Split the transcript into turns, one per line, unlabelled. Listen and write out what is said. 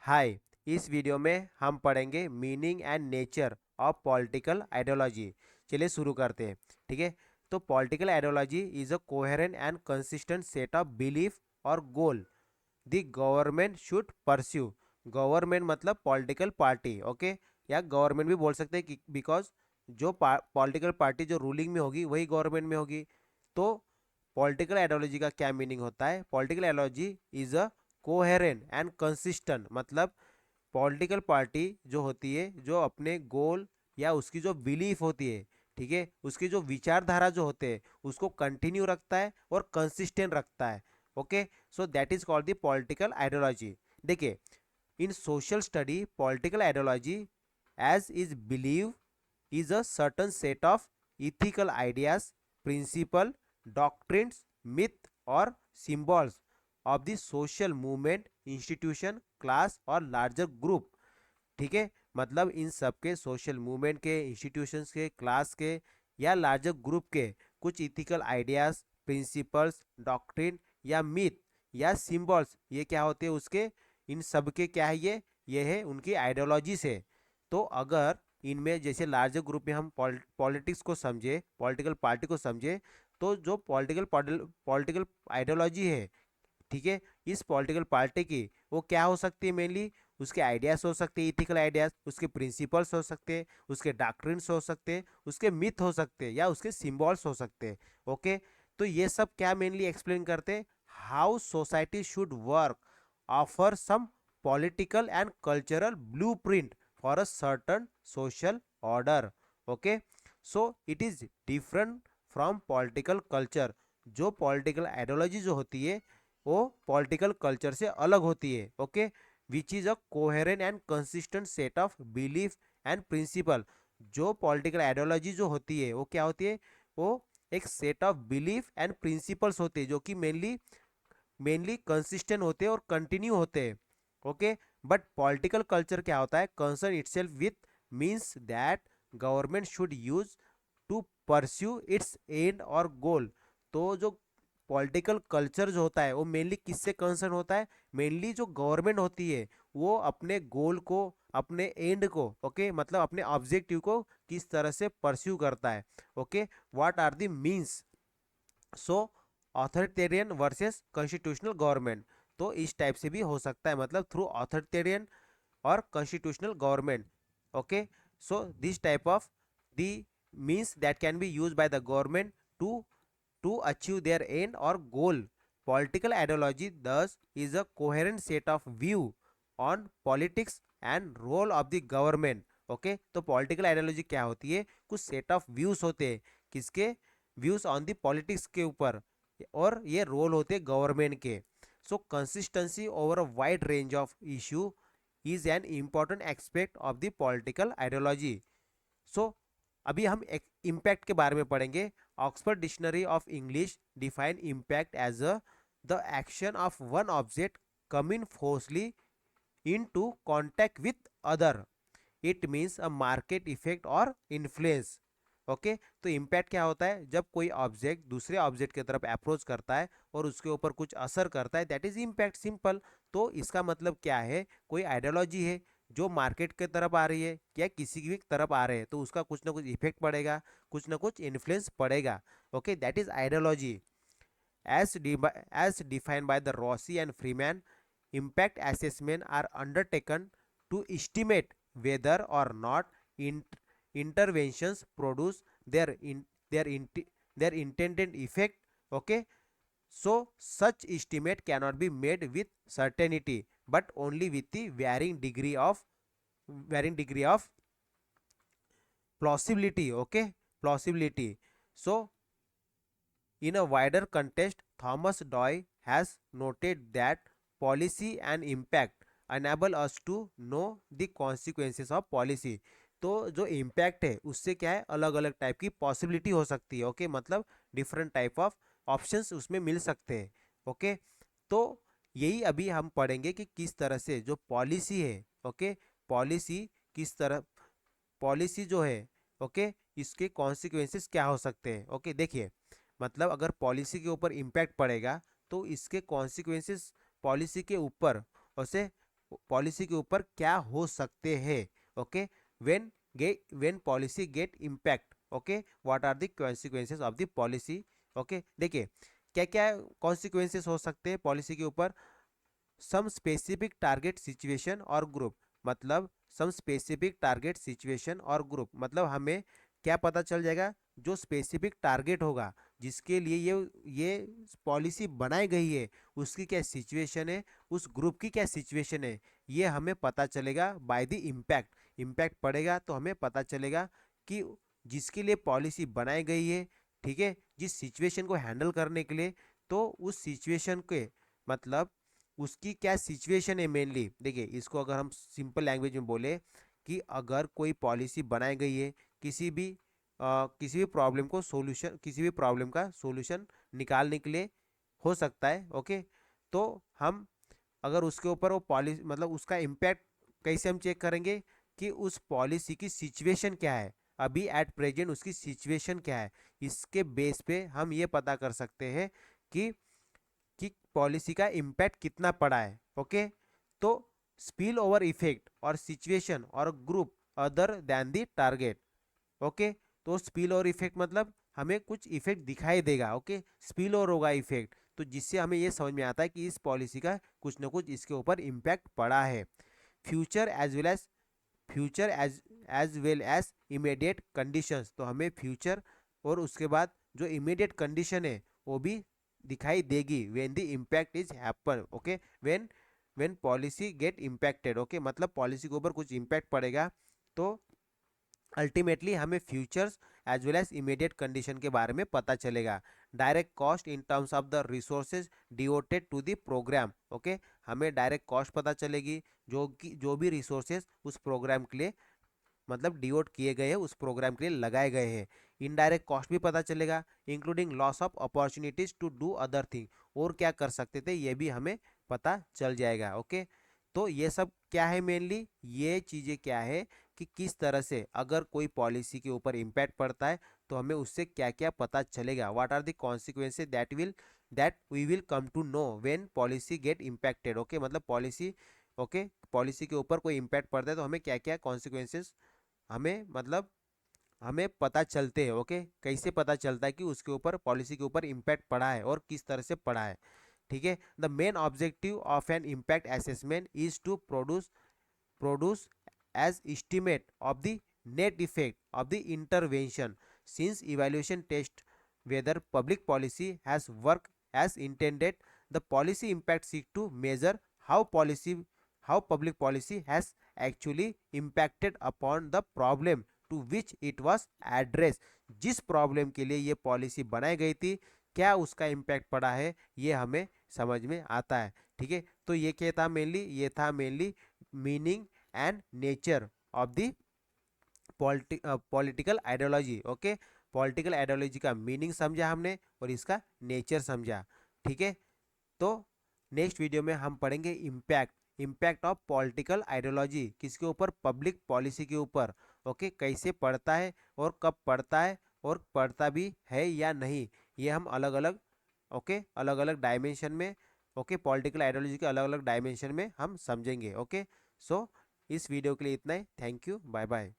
हाय। इस वीडियो में हम पढ़ेंगे meaning and nature of political ideology. चलिए शुरू करते हैं। ठीक है। तो political ideology is a coherent and consistent set of belief और goal the government should pursue. Government मतलब पॉलिटिकल पार्टी, ओके, या गवर्नमेंट भी बोल सकते हैं बिकॉज जो पॉलिटिकल पार्टी जो रूलिंग में होगी वही गवर्नमेंट में होगी। तो पॉलिटिकल आइडियोलॉजी का क्या मीनिंग होता है? Political ideology is a coherent and consistent, मतलब पॉलिटिकल पार्टी जो होती है जो अपने गोल या उसकी जो बिलीफ होती है, ठीक है, उसकी जो विचारधारा जो होते हैं उसको कंटिन्यू रखता है और कंसिस्टेंट रखता है। Okay, so that is called the political ideology. देखिए, in social study political ideology as is believe is a certain set of ethical ideas, principle, doctrines, myth or symbols of the social movement, institution, class और larger group। ठीक है, मतलब इन सब के social movement के, institutions के, class के या लार्जर ग्रुप के कुछ इथिकल आइडियाज, प्रिंसिपल्स, डॉक्ट्रिन या मिथ या सिंबल्स, ये क्या होते हैं उसके, इन सब के क्या है, ये है उनकी आइडियोलॉजीज है। तो अगर इनमें जैसे लार्जर ग्रुप में हम पॉलिटिक्स को समझे, पॉलिटिकल पार्टी को समझे, तो जो पॉलिटिकल आइडियोलॉजी है, ठीक है, इस पॉलिटिकल पार्टी की वो क्या हो सकती है? मेनली उसके आइडियाज हो सकते हैं, इथिकल आइडियाज, उसके प्रिंसिपल्स हो सकते हैं, उसके डॉक्ट्रिन्स हो सकते हैं, उसके मिथ हो सकते हैं या उसके सिंबल्स हो सकते हैं। ओके, तो ये सब क्या मेनली एक्सप्लेन करते हैं? How society should work, offer some political and cultural blueprint for a certain social order. Okay, so it is different from political culture. जो पॉलिटिकल आइडियोलॉजी जो होती है वो पॉलिटिकल कल्चर से अलग होती है। Okay, which is a coherent and consistent set of belief and principle. जो पॉलिटिकल आइडियोलॉजी जो होती है वो क्या होती है? वो एक set of belief and principles होते हैं जो कि मेनली मेनली कंसिस्टेंट होते हैं और कंटिन्यू होते हैं। ओके, बट पॉलिटिकल कल्चर क्या होता है? Concern itself with means that government should use to pursue its end or goal. तो जो पॉलिटिकल कल्चर जो होता है वो मेनली किससे कंसर्न होता है? मेनली जो गवर्नमेंट होती है वो अपने गोल को, अपने एंड को, ओके, मतलब अपने ऑब्जेक्टिव को किस तरह से परस्यू करता है। Okay, what are the means? So authoritarian versus constitutional government. तो इस टाइप से भी हो सकता है, मतलब थ्रू ऑथोरिटेरियन और constitutional government. Okay, so this type of the means that can be used by the government to achieve their end or goal. Political ideology thus is a coherent set of view on politics and role of the government. Okay, तो political ideology क्या होती है? कुछ set of views होते हैं, किसके? Views on the politics के ऊपर, और ये रोल होते हैं गवर्नमेंट के। So consistency over a wide range of issue is an important aspect of the political ideology. So अभी हम एक इम्पैक्ट के बारे में पढ़ेंगे। Oxford dictionary of English define impact as a the action of one object coming forcibly into contact with other. It means a marked effect और influence. Okay, तो impact क्या होता है? जब कोई ऑब्जेक्ट दूसरे ऑब्जेक्ट की तरफ अप्रोच करता है और उसके ऊपर कुछ असर करता है, दैट इज इम्पैक्ट, सिंपल। तो इसका मतलब क्या है? कोई आइडियोलॉजी है जो मार्केट की तरफ आ रही है या किसी की भी तरफ आ रहे हैं, तो उसका कुछ ना कुछ इफेक्ट पड़ेगा, कुछ ना कुछ इन्फ्लुएंस पड़ेगा। Okay, that is ideology. As defined by the Rossi and Freeman, impact assessment are undertaken to estimate whether or not interventions produce their, their intended effect. Okay, so such estimate cannot be made with certainty, but only with the varying degree of plausibility. Okay, plausibility. So in a wider context, Thomas Dewey has noted that policy and impact enable us to know the consequences of policy. तो जो impact है उससे क्या है, अलग अलग type की possibility हो सकती है। ओके, मतलब डिफरेंट टाइप ऑफ ऑप्शंस उसमें मिल सकते हैं। ओके, तो यही अभी हम पढ़ेंगे कि किस तरह से जो पॉलिसी है, ओके, पॉलिसी किस तरह, पॉलिसी जो है, ओके, इसके कॉन्सिक्वेंसेस क्या हो सकते हैं। ओके, देखिए, मतलब अगर पॉलिसी के ऊपर इम्पैक्ट पड़ेगा तो इसके कॉन्सिक्वेंसेस पॉलिसी के ऊपर, उसे पॉलिसी के ऊपर क्या हो सकते हैं। Okay, when policy get impact, okay, what are the consequences of the policy. Okay, देखिए क्या क्या कॉन्सिक्वेंसेस हो सकते हैं पॉलिसी के ऊपर। सम स्पेसिफिक टारगेट सिचुएशन और ग्रुप, मतलब सम स्पेसिफिक टारगेट सिचुएशन और ग्रुप मतलब हमें क्या पता चल जाएगा, जो स्पेसिफिक टारगेट होगा जिसके लिए ये पॉलिसी बनाई गई है उसकी क्या सिचुएशन है, उस ग्रुप की क्या सिचुएशन है, ये हमें पता चलेगा बाय द इम्पैक्ट। इम्पैक्ट पड़ेगा तो हमें पता चलेगा कि जिसके लिए पॉलिसी बनाई गई है, ठीक है, जिस सिचुएशन को हैंडल करने के लिए, तो उस सिचुएशन के मतलब उसकी क्या सिचुएशन है मेनली। देखिए इसको अगर हम सिंपल लैंग्वेज में बोले कि अगर कोई पॉलिसी बनाई गई है किसी भी प्रॉब्लम को सॉल्यूशन, किसी भी प्रॉब्लम का सॉल्यूशन निकालने के लिए हो सकता है। ओके, तो हम अगर उसके ऊपर वो पॉलिसी मतलब उसका इम्पैक्ट कैसे हम चेक करेंगे कि उस पॉलिसी की सिचुएशन क्या है, अभी एट प्रेजेंट उसकी सिचुएशन क्या है। इसके बेस पे हम ये पता कर सकते हैं कि पॉलिसी का इम्पैक्ट कितना पड़ा है। ओके, तो स्पिल ओवर इफेक्ट और सिचुएशन और group other than the target. Okay, तो स्पिल ओवर इफेक्ट मतलब हमें कुछ इफेक्ट दिखाई देगा। ओके, स्पिल ओवर होगा इफेक्ट, तो जिससे हमें ये समझ में आता है कि इस पॉलिसी का कुछ ना कुछ इसके ऊपर इम्पैक्ट पड़ा है। Future as well as immediate conditions, तो हमें फ्यूचर और उसके बाद जो इमीडिएट कंडीशन है वो भी दिखाई देगी when the impact is happen. Okay, when policy get impacted, okay, मतलब पॉलिसी के ऊपर कुछ इम्पैक्ट पड़ेगा तो अल्टीमेटली हमें futures as well as immediate condition के बारे में पता चलेगा। Direct cost in terms of the resources devoted to the programme, okay, हमें डायरेक्ट कॉस्ट पता चलेगी जो भी रिसोर्सेज उस प्रोग्राम के लिए मतलब डिवोट किए गए हैं, उस प्रोग्राम के लिए लगाए गए हैं। इनडायरेक्ट कॉस्ट भी पता चलेगा, including loss of opportunities to do other thing, और क्या कर सकते थे ये भी हमें पता चल जाएगा। ओके, तो ये सब क्या है, मेनली ये चीज़ें क्या है कि किस तरह से अगर कोई पॉलिसी के ऊपर इम्पैक्ट पड़ता है तो हमें उससे क्या क्या पता चलेगा, what are the consequences that we will come to know when policy get impacted. Okay, मतलब पॉलिसी, ओके, पॉलिसी के ऊपर कोई इम्पैक्ट पड़ता है तो हमें क्या क्या कॉन्सिक्वेंसेज हमें मतलब हमें पता चलते हैं। ओके, कैसे पता चलता है कि उसके ऊपर पॉलिसी के ऊपर इम्पैक्ट पड़ा है और किस तरह से पड़ा है। ठीक है, the main objective of an impact assessment is to produce as estimate of the net effect of the intervention, since evaluation test whether public policy has worked as intended. The policy impact seek to measure how public policy has actually impacted upon the problem to which it was addressed। जिस problem के लिए ये policy बनाई गई थी क्या उसका impact पड़ा है ये हमें समझ में आता है। ठीक है, तो ये था mainly meaning and nature of the political ideology. Okay, political ideology का मीनिंग समझा हमने और इसका नेचर समझा। ठीक है, तो नेक्स्ट वीडियो में हम पढ़ेंगे इम्पैक्ट ऑफ पॉलिटिकल आइडियोलॉजी किसके ऊपर, पब्लिक पॉलिसी के ऊपर। ओके, कैसे पढ़ता है और कब पढ़ता है और पढ़ता भी है या नहीं, ये हम अलग अलग, ओके, अलग अलग डायमेंशन में, ओके, पॉलिटिकल आइडियोलॉजी के अलग अलग डायमेंशन में हम समझेंगे। ओके, सो इस वीडियो के लिए इतना ही। Thank you, bye bye.